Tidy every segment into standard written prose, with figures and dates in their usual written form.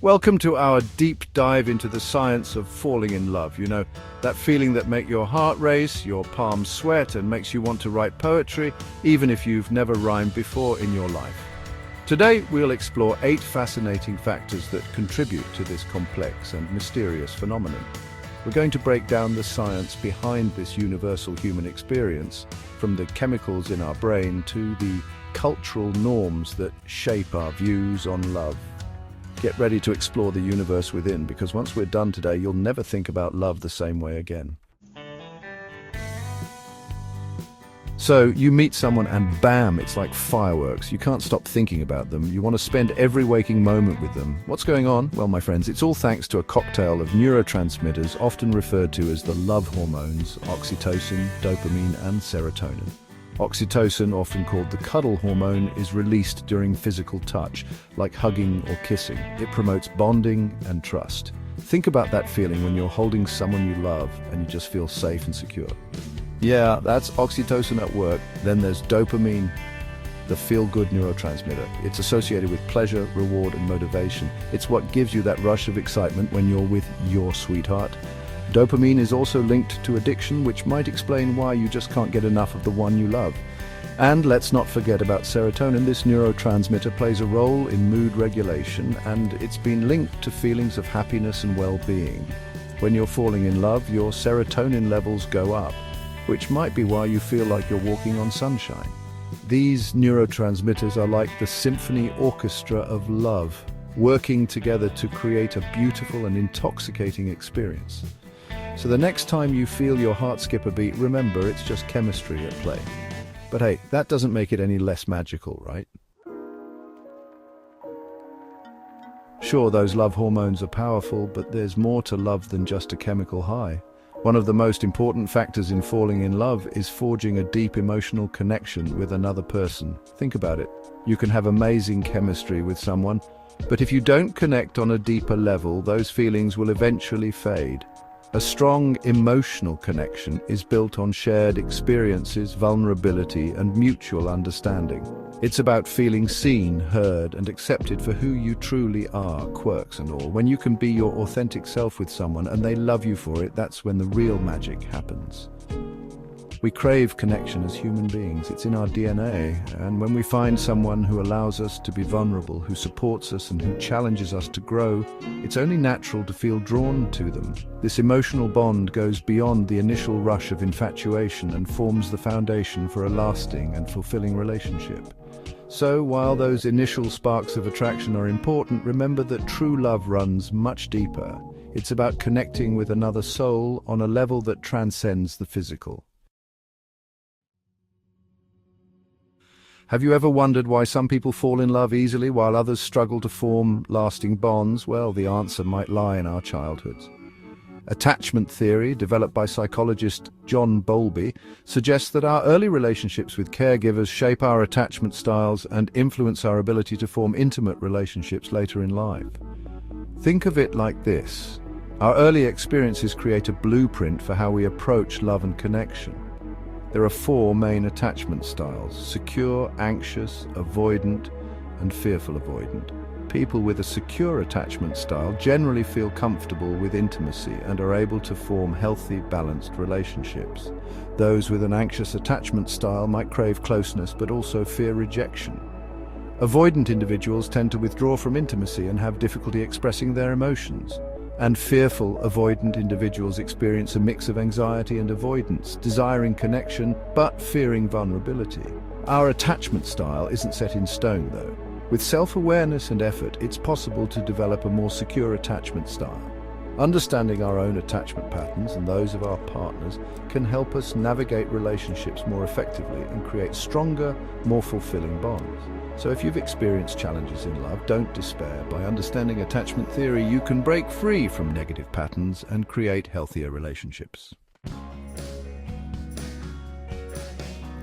Welcome to our deep dive into the science of falling in love. You know, that feeling that makes your heart race, your palms sweat, and makes you want to write poetry, even if you've never rhymed before in your life. Today, we'll explore 8 fascinating factors that contribute to this complex and mysterious phenomenon. We're going to break down the science behind this universal human experience, from the chemicals in our brain to the cultural norms that shape our views on love. Get ready to explore the universe within, because once we're done today, you'll never think about love the same way again. So you meet someone and bam, it's like fireworks. You can't stop thinking about them. You want to spend every waking moment with them. What's going on? Well, my friends, it's all thanks to a cocktail of neurotransmitters often referred to as the love hormones: oxytocin, dopamine, and serotonin. Oxytocin, often called the cuddle hormone, is released during physical touch, like hugging or kissing. It promotes bonding and trust. Think about that feeling when you're holding someone you love and you just feel safe and secure. Yeah, that's oxytocin at work. Then there's dopamine, the feel-good neurotransmitter. It's associated with pleasure, reward, and motivation. It's what gives you that rush of excitement when you're with your sweetheart. Dopamine is also linked to addiction, which might explain why you just can't get enough of the one you love. And let's not forget about serotonin. This neurotransmitter plays a role in mood regulation, and it's been linked to feelings of happiness and well-being. When you're falling in love, your serotonin levels go up, which might be why you feel like you're walking on sunshine. These neurotransmitters are like the symphony orchestra of love, working together to create a beautiful and intoxicating experience. So the next time you feel your heart skip a beat, remember, it's just chemistry at play. But hey, that doesn't make it any less magical, right? Sure, those love hormones are powerful, but there's more to love than just a chemical high. One of the most important factors in falling in love is forging a deep emotional connection with another person. Think about it. You can have amazing chemistry with someone, but if you don't connect on a deeper level, those feelings will eventually fade. A strong emotional connection is built on shared experiences, vulnerability, and mutual understanding. It's about feeling seen, heard, and accepted for who you truly are, quirks and all. When you can be your authentic self with someone and they love you for it, that's when the real magic happens. We crave connection as human beings. It's in our DNA. And when we find someone who allows us to be vulnerable, who supports us and who challenges us to grow, it's only natural to feel drawn to them. This emotional bond goes beyond the initial rush of infatuation and forms the foundation for a lasting and fulfilling relationship. So, while those initial sparks of attraction are important, remember that true love runs much deeper. It's about connecting with another soul on a level that transcends the physical. Have you ever wondered why some people fall in love easily while others struggle to form lasting bonds? Well, the answer might lie in our childhoods. Attachment theory, developed by psychologist John Bowlby, suggests that our early relationships with caregivers shape our attachment styles and influence our ability to form intimate relationships later in life. Think of it like this. Our early experiences create a blueprint for how we approach love and connection. There are 4 main attachment styles: secure, anxious, avoidant, and fearful avoidant. People with a secure attachment style generally feel comfortable with intimacy and are able to form healthy, balanced relationships. Those with an anxious attachment style might crave closeness but also fear rejection. Avoidant individuals tend to withdraw from intimacy and have difficulty expressing their emotions. And fearful, avoidant individuals experience a mix of anxiety and avoidance, desiring connection but fearing vulnerability. Our attachment style isn't set in stone, though. With self-awareness and effort, it's possible to develop a more secure attachment style. Understanding our own attachment patterns and those of our partners can help us navigate relationships more effectively and create stronger, more fulfilling bonds. So if you've experienced challenges in love, don't despair. By understanding attachment theory, you can break free from negative patterns and create healthier relationships.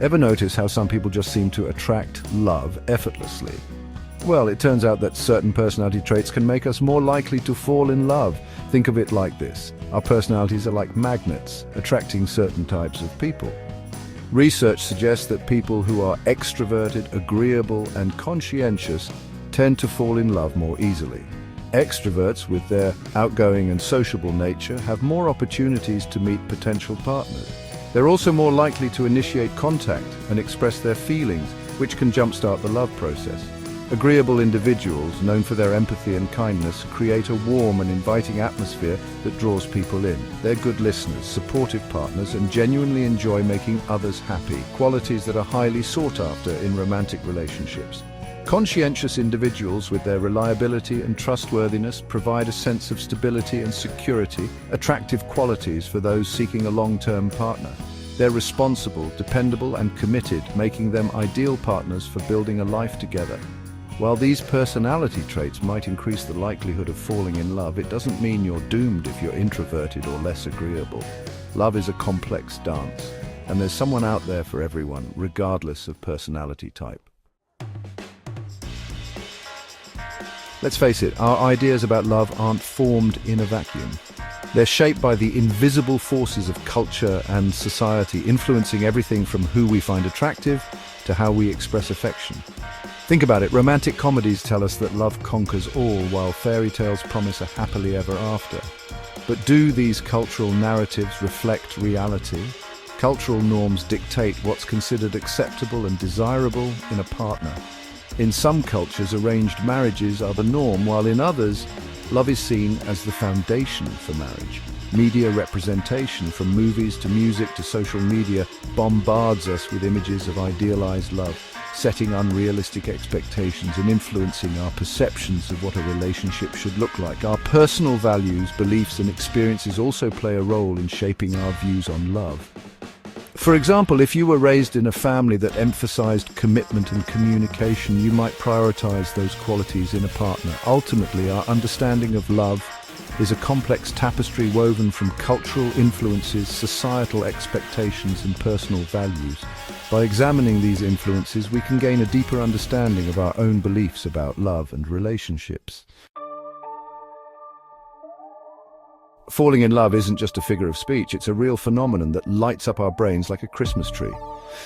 Ever notice how some people just seem to attract love effortlessly? Well, it turns out that certain personality traits can make us more likely to fall in love. Think of it like this. Our personalities are like magnets, attracting certain types of people. Research suggests that people who are extroverted, agreeable, and conscientious tend to fall in love more easily. Extroverts, with their outgoing and sociable nature, have more opportunities to meet potential partners. They're also more likely to initiate contact and express their feelings, which can jumpstart the love process. Agreeable individuals, known for their empathy and kindness, create a warm and inviting atmosphere that draws people in. They're good listeners, supportive partners, and genuinely enjoy making others happy, qualities that are highly sought after in romantic relationships. Conscientious individuals, with their reliability and trustworthiness, provide a sense of stability and security, attractive qualities for those seeking a long-term partner. They're responsible, dependable, and committed, making them ideal partners for building a life together. While these personality traits might increase the likelihood of falling in love, it doesn't mean you're doomed if you're introverted or less agreeable. Love is a complex dance, and there's someone out there for everyone, regardless of personality type. Let's face it, our ideas about love aren't formed in a vacuum. They're shaped by the invisible forces of culture and society, influencing everything from who we find attractive to how we express affection. Think about it, romantic comedies tell us that love conquers all, while fairy tales promise a happily ever after. But do these cultural narratives reflect reality? Cultural norms dictate what's considered acceptable and desirable in a partner. In some cultures, arranged marriages are the norm, while in others, love is seen as the foundation for marriage. Media representation, from movies to music to social media, bombards us with images of idealized love, setting unrealistic expectations and influencing our perceptions of what a relationship should look like. Our personal values, beliefs, and experiences also play a role in shaping our views on love. For example, if you were raised in a family that emphasized commitment and communication, you might prioritize those qualities in a partner. Ultimately, our understanding of love is a complex tapestry woven from cultural influences, societal expectations, and personal values. By examining these influences, we can gain a deeper understanding of our own beliefs about love and relationships. Falling in love isn't just a figure of speech, it's a real phenomenon that lights up our brains like a Christmas tree.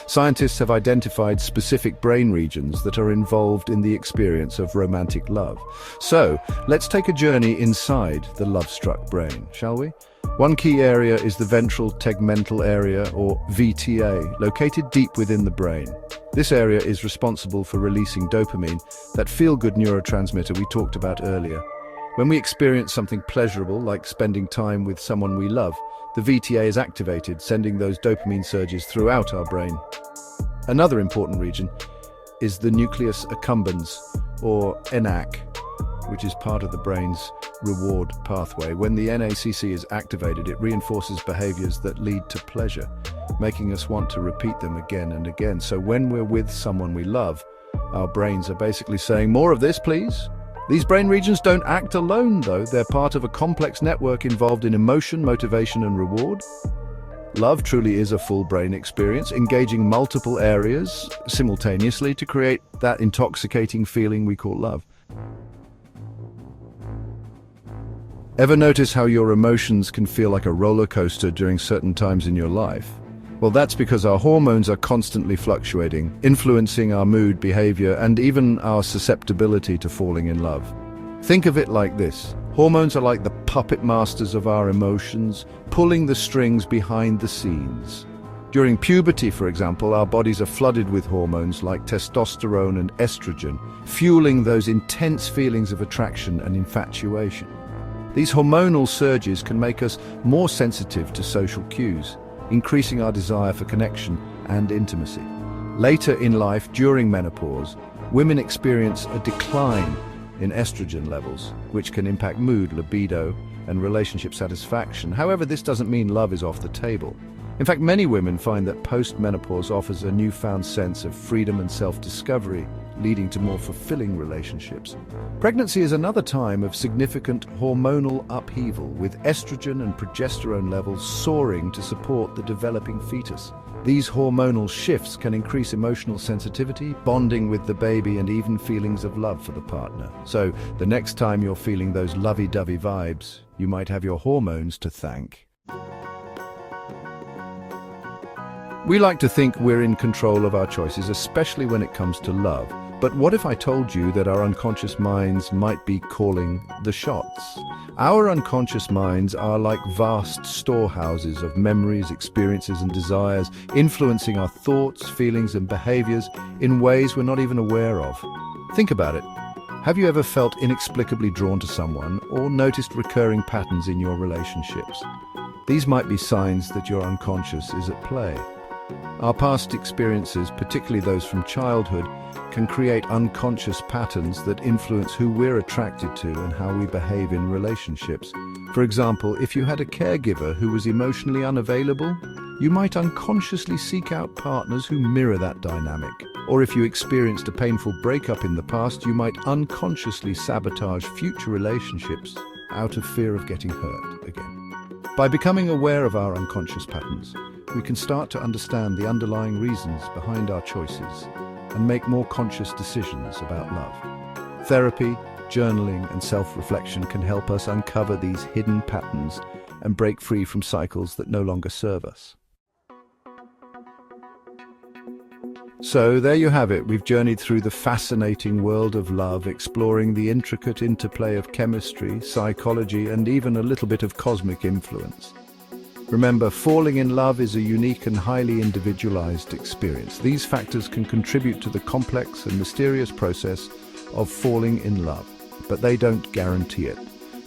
Scientists have identified specific brain regions that are involved in the experience of romantic love. So, let's take a journey inside the love-struck brain, shall we? One key area is the ventral tegmental area, or VTA, located deep within the brain. This area is responsible for releasing dopamine, that feel-good neurotransmitter we talked about earlier. When we experience something pleasurable, like spending time with someone we love, the VTA is activated, sending those dopamine surges throughout our brain. Another important region is the nucleus accumbens, or NAC, which is part of the brain's reward pathway. When the NACC is activated, it reinforces behaviors that lead to pleasure, making us want to repeat them again and again. So when we're with someone we love, our brains are basically saying, "More of this, please." These brain regions don't act alone, though. They're part of a complex network involved in emotion, motivation, and reward. Love truly is a full brain experience, engaging multiple areas simultaneously to create that intoxicating feeling we call love. Ever notice how your emotions can feel like a roller coaster during certain times in your life? Well, that's because our hormones are constantly fluctuating, influencing our mood, behavior, and even our susceptibility to falling in love. Think of it like this. Hormones are like the puppet masters of our emotions, pulling the strings behind the scenes. During puberty, for example, our bodies are flooded with hormones like testosterone and estrogen, fueling those intense feelings of attraction and infatuation. These hormonal surges can make us more sensitive to social cues, increasing our desire for connection and intimacy. Later in life, during menopause, women experience a decline in estrogen levels, which can impact mood, libido, and relationship satisfaction. However, this doesn't mean love is off the table. In fact, many women find that post-menopause offers a newfound sense of freedom and self-discovery, leading to more fulfilling relationships. Pregnancy is another time of significant hormonal upheaval, with estrogen and progesterone levels soaring to support the developing fetus. These hormonal shifts can increase emotional sensitivity, bonding with the baby, and even feelings of love for the partner. So, the next time you're feeling those lovey-dovey vibes, you might have your hormones to thank. We like to think we're in control of our choices, especially when it comes to love. But what if I told you that our unconscious minds might be calling the shots? Our unconscious minds are like vast storehouses of memories, experiences, and desires, influencing our thoughts, feelings, and behaviors in ways we're not even aware of. Think about it. Have you ever felt inexplicably drawn to someone or noticed recurring patterns in your relationships? These might be signs that your unconscious is at play. Our past experiences, particularly those from childhood, can create unconscious patterns that influence who we're attracted to and how we behave in relationships. For example, if you had a caregiver who was emotionally unavailable, you might unconsciously seek out partners who mirror that dynamic. Or if you experienced a painful breakup in the past, you might unconsciously sabotage future relationships out of fear of getting hurt again. By becoming aware of our unconscious patterns, we can start to understand the underlying reasons behind our choices and make more conscious decisions about love. Therapy, journaling, and self-reflection can help us uncover these hidden patterns and break free from cycles that no longer serve us. So there you have it. We've journeyed through the fascinating world of love, exploring the intricate interplay of chemistry, psychology, and even a little bit of cosmic influence. Remember, falling in love is a unique and highly individualized experience. These factors can contribute to the complex and mysterious process of falling in love, but they don't guarantee it.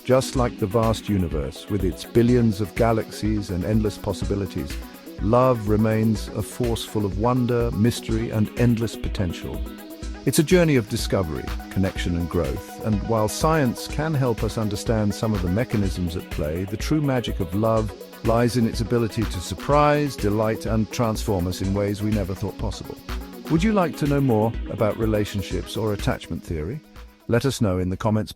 Just like the vast universe, with its billions of galaxies and endless possibilities, love remains a force full of wonder, mystery, and endless potential. It's a journey of discovery, connection, and growth, and while science can help us understand some of the mechanisms at play, the true magic of love lies in its ability to surprise, delight, and transform us in ways we never thought possible. Would you like to know more about relationships or attachment theory? Let us know in the comments.